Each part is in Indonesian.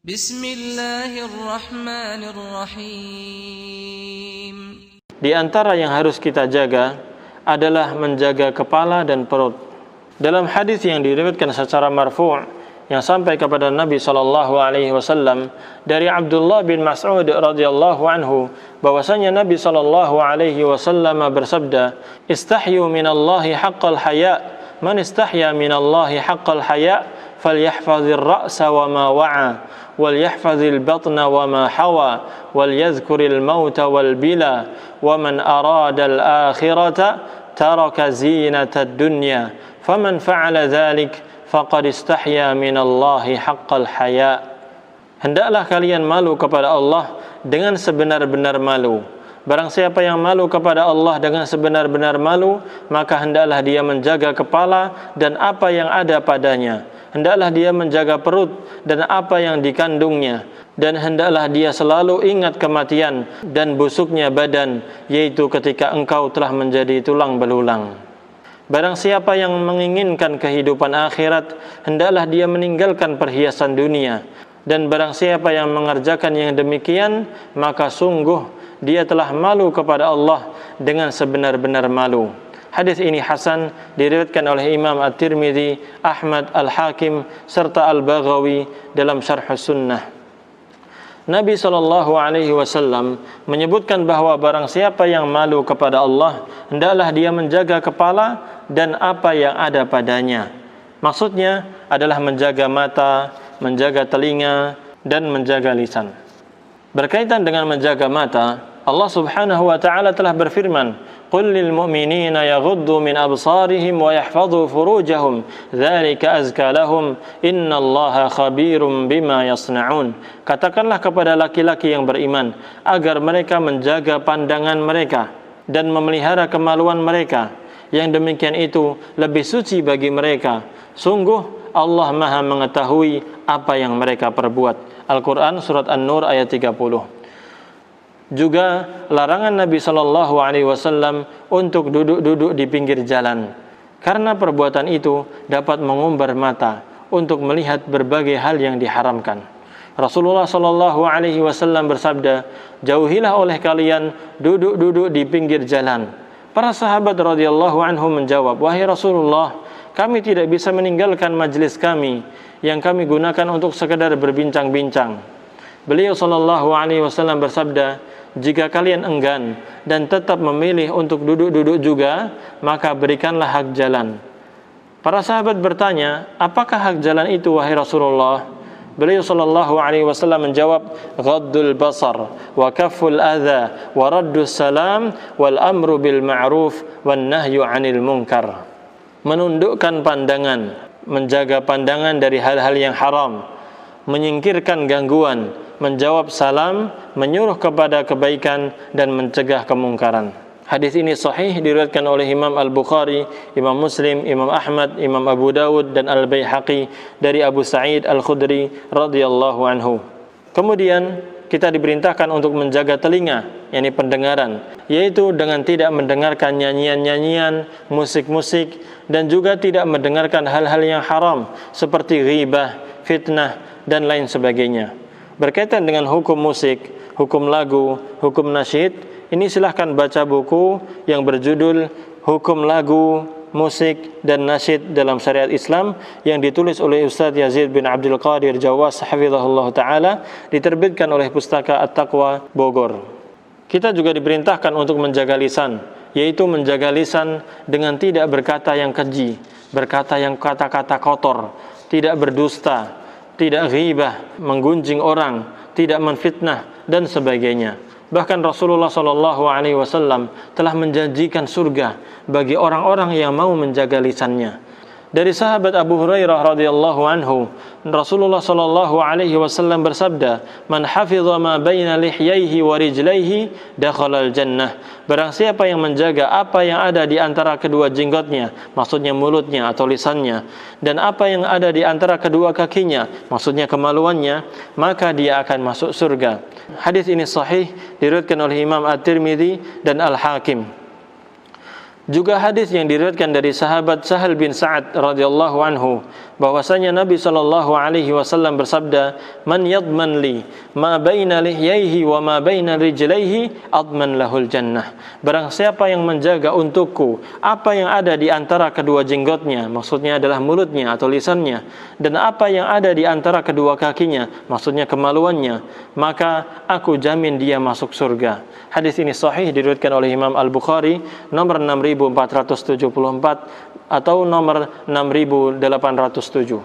Bismillahirrahmanirrahim. Di antara yang harus kita jaga adalah menjaga kepala dan perut. Dalam hadis yang diriwayatkan secara marfu' yang sampai kepada Nabi SAW dari Abdullah bin Mas'ud radhiyallahu anhu bahwasanya Nabi SAW bersabda, "Istahyu minallahi haqqal haya, man istahya minallahi haqqal haya falyahfazir ra'sa wa ma wa'a wal yahfazil batna wa ma hawa wal yadhkuril mauta wal bila wa man arada al akhirata taraka zinatad dunya faman fa'ala dhalik faqad istahya minallahi haqqal haya." Hendaklah kalian malu kepada Allah dengan sebenar-benar malu. Barang siapa yang malu kepada Allah dengan sebenar-benar malu, maka hendaklah dia menjaga kepala dan apa yang ada padanya. Hendaklah dia menjaga perut dan apa yang dikandungnya. Dan hendaklah dia selalu ingat kematian dan busuknya badan, yaitu ketika engkau telah menjadi tulang belulang. Barang siapa yang menginginkan kehidupan akhirat, hendaklah dia meninggalkan perhiasan dunia. Dan barang siapa yang mengerjakan yang demikian, maka sungguh dia telah malu kepada Allah dengan sebenar-benar malu. Hadis ini hasan, diriwayatkan oleh Imam At-Tirmidzi, Ahmad, Al-Hakim serta Al-Baghawi dalam Syarh Sunnah. Nabi SAW menyebutkan bahwa barang siapa yang malu kepada Allah, hendaklah dia menjaga kepala dan apa yang ada padanya. Maksudnya adalah menjaga mata, menjaga telinga, dan menjaga lisan. Berkaitan dengan menjaga mata, Allah Subhanahu wa taala telah berfirman, "Qul lil mu'minina yaghuddu min absarihim wa yahfadhu furujahum, dzalika azka lahum, innallaha khabirum bima yasna'un." Katakanlah kepada laki-laki yang beriman agar mereka menjaga pandangan mereka dan memelihara kemaluan mereka. Yang demikian itu lebih suci bagi mereka. Sungguh Allah Maha mengetahui apa yang mereka perbuat. Al-Quran Surat An-Nur ayat 30. Juga larangan Nabi SAW untuk duduk-duduk di pinggir jalan, karena perbuatan itu dapat mengumbar mata untuk melihat berbagai hal yang diharamkan. Rasulullah SAW bersabda, "Jauhilah oleh kalian duduk-duduk di pinggir jalan." Para sahabat radhiyallahu anhum menjawab, "Wahai Rasulullah, kami tidak bisa meninggalkan majlis kami yang kami gunakan untuk sekadar berbincang-bincang." Beliau SAW bersabda, "Jika kalian enggan dan tetap memilih untuk duduk-duduk juga, maka berikanlah hak jalan." Para sahabat bertanya, "Apakah hak jalan itu, wahai Rasulullah?" Beliau SAW menjawab, "Ghaddul basar wa kafful adha wa raddus salam wal amru bil ma'ruf wan nahyu 'anil munkar." Menundukkan pandangan, menjaga pandangan dari hal-hal yang haram, menyingkirkan gangguan, menjawab salam, menyuruh kepada kebaikan, dan mencegah kemungkaran. Hadis ini sahih, diriwayatkan oleh Imam Al-Bukhari, Imam Muslim, Imam Ahmad, Imam Abu Dawud, dan Al-Baihaqi dari Abu Sa'id Al-Khudri radhiyallahu anhu. Kemudian kita diperintahkan untuk menjaga telinga, yakni pendengaran, yaitu dengan tidak mendengarkan nyanyian-nyanyian, musik-musik, dan juga tidak mendengarkan hal-hal yang haram seperti ghibah, fitnah, dan lain sebagainya. Berkaitan dengan hukum musik, hukum lagu, hukum nasyid, ini silahkan baca buku yang berjudul Hukum Lagu, Musik, dan Nasyid dalam Syariat Islam yang ditulis oleh Ustaz Yazid bin Abdul Qadir Jawas hafizahullah ta'ala, diterbitkan oleh Pustaka At-Taqwa Bogor. Kita juga diperintahkan untuk menjaga lisan, yaitu menjaga lisan dengan tidak berkata yang keji, berkata yang kata-kata kotor, tidak berdusta, tidak ghibah, menggunjing orang, tidak menfitnah, dan sebagainya. Bahkan Rasulullah SAW telah menjanjikan surga bagi orang-orang yang mau menjaga lisannya. Dari sahabat Abu Hurairah radhiyallahu anhu, Rasulullah SAW bersabda, "Man hafidha ma baina lihyaihi wa rijlaihi dakhala al-jannah." Barang siapa yang menjaga apa yang ada di antara kedua jenggotnya, maksudnya mulutnya atau lisannya, dan apa yang ada di antara kedua kakinya, maksudnya kemaluannya, maka dia akan masuk surga. Hadis ini sahih, diriwayatkan oleh Imam At-Tirmidzi dan Al-Hakim. Juga hadis yang diriwayatkan dari sahabat Sahal bin Sa'ad radhiyallahu anhu bahwasanya Nabi sallallahu alaihi wasallam bersabda, "Man yadman li ma baina lihyaihi wa ma baina rijlaihi adman lahul jannah." Barang siapa yang menjaga untukku apa yang ada di antara kedua jenggotnya, maksudnya adalah mulutnya atau lisannya, dan apa yang ada di antara kedua kakinya, maksudnya kemaluannya, maka aku jamin dia masuk surga. Hadis ini sahih, diriwayatkan oleh Imam Al-Bukhari nomor 6474 atau nomor 6807.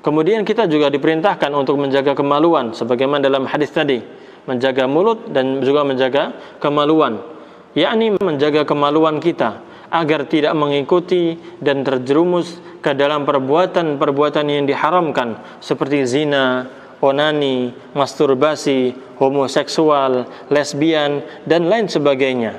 Kemudian kita juga diperintahkan untuk menjaga kemaluan sebagaimana dalam hadis tadi, menjaga mulut dan juga menjaga kemaluan, yakni menjaga kemaluan kita agar tidak mengikuti dan terjerumus ke dalam perbuatan-perbuatan yang diharamkan seperti zina, onani, masturbasi, homoseksual, lesbian, dan lain sebagainya.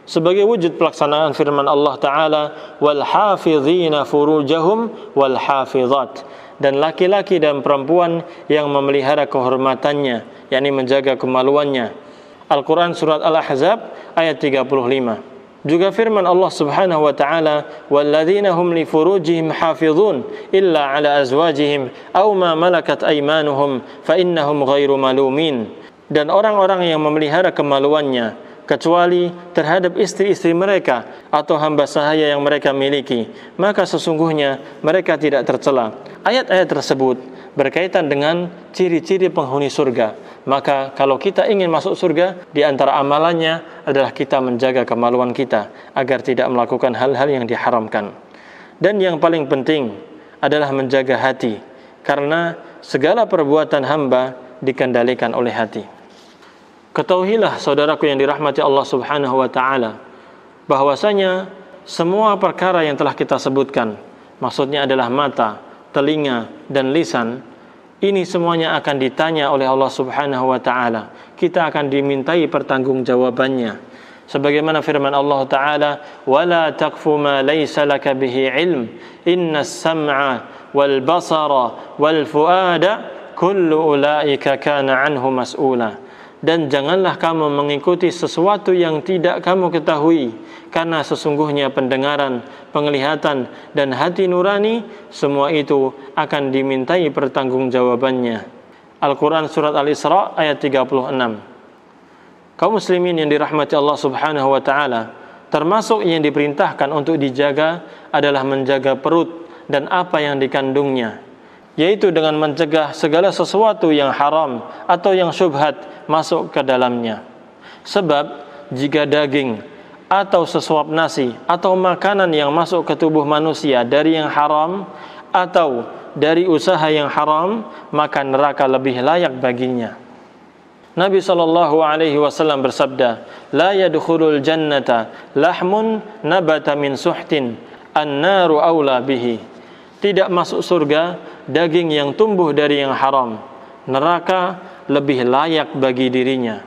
Sebagai wujud pelaksanaan firman Allah Ta'ala, wal hafizina furujahum wal hafizat, dan laki-laki dan perempuan yang memelihara kehormatannya, yakni menjaga kemaluannya. Al-Quran surat Al-Ahzab ayat 35. Juga firman Allah Subhanahu wa taala, walladzina hum li furujihim hafizun illa ala azwajihim aw ma malakat aymanuhum fa innahum ghairu malumin. Dan orang-orang yang memelihara kemaluannya kecuali terhadap istri-istri mereka atau hamba sahaya yang mereka miliki, maka sesungguhnya mereka tidak tercela. Ayat-ayat tersebut berkaitan dengan ciri-ciri penghuni surga. Maka kalau kita ingin masuk surga, di antara amalannya adalah kita menjaga kemaluan kita agar tidak melakukan hal-hal yang diharamkan. Dan yang paling penting adalah menjaga hati, karena segala perbuatan hamba dikendalikan oleh hati. Ketahuilah saudaraku yang dirahmati Allah Subhanahu wa taala, bahwasanya semua perkara yang telah kita sebutkan, maksudnya adalah mata, telinga, dan lisan, ini semuanya akan ditanya oleh Allah Subhanahu wa taala. Kita akan dimintai pertanggungjawabannya. Sebagaimana firman Allah Ta'ala, "Wala taqfu ma laysa laka bihi ilm, innas sam'a wal basara wal fuada kullu ulaika kana anhu mas'ula." Dan janganlah kamu mengikuti sesuatu yang tidak kamu ketahui, karena sesungguhnya pendengaran, penglihatan, dan hati nurani, semua itu akan dimintai pertanggungjawabannya. Al-Quran surat Al-Isra ayat 36. Kaum muslimin yang dirahmati Allah Subhanahu wa ta'ala, termasuk yang diperintahkan untuk dijaga adalah menjaga perut dan apa yang dikandungnya, yaitu dengan mencegah segala sesuatu yang haram atau yang syubhat masuk ke dalamnya. Sebab jika daging atau sesuap nasi atau makanan yang masuk ke tubuh manusia dari yang haram atau dari usaha yang haram, maka neraka lebih layak baginya. Nabi SAW bersabda, "La yadkhulul jannata lahmun nabata min suhtin, an-naru aula bihi." Tidak masuk surga daging yang tumbuh dari yang haram, neraka lebih layak bagi dirinya.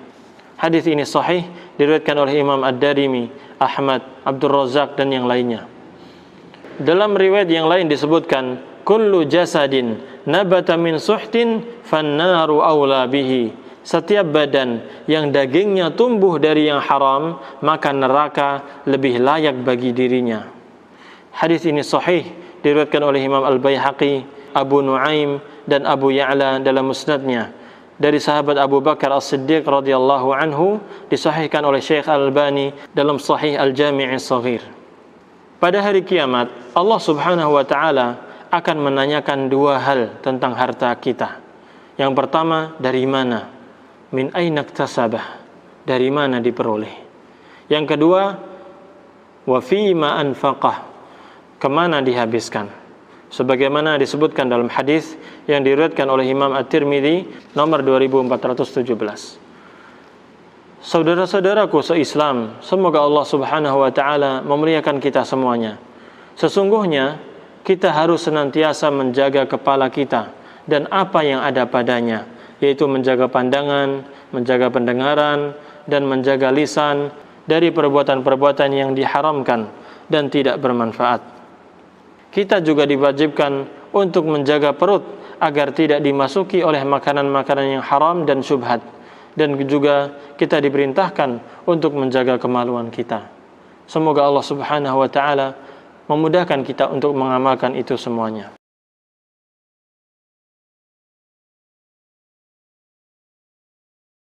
Hadis ini sahih, diriwayatkan oleh Imam Ad-Darimi, Ahmad, Abdul Razak, dan yang lainnya. Dalam riwayat yang lain disebutkan, kullu jasadin nabata min suhtin fannaru aula bihi. Setiap badan yang dagingnya tumbuh dari yang haram, maka neraka lebih layak bagi dirinya. Hadis ini sahih, diriwayatkan oleh Imam Al-Baihaqi, Abu Nuaim, dan Abu Ya'la dalam musnadnya dari sahabat Abu Bakar As-Siddiq radhiyallahu anhu, disahihkan oleh Syekh Al-Albani dalam Sahih Al-Jami' As-Saghir. Pada hari kiamat, Allah Subhanahu wa taala akan menanyakan dua hal tentang harta kita. Yang pertama, dari mana? Min aina iktasabah? Dari mana diperoleh? Yang kedua, wa fima anfaqah? Kemana dihabiskan? Sebagaimana disebutkan dalam hadis yang diriwayatkan oleh Imam At-Tirmidzi nomor 2417. Saudara-saudaraku se-Islam, semoga Allah Subhanahu wa taala memuliakan kita semuanya. Sesungguhnya kita harus senantiasa menjaga kepala kita dan apa yang ada padanya, yaitu menjaga pandangan, menjaga pendengaran, dan menjaga lisan dari perbuatan-perbuatan yang diharamkan dan tidak bermanfaat. Kita juga diwajibkan untuk menjaga perut agar tidak dimasuki oleh makanan-makanan yang haram dan syubhat. Dan juga kita diperintahkan untuk menjaga kemaluan kita. Semoga Allah Subhanahu wa taala memudahkan kita untuk mengamalkan itu semuanya.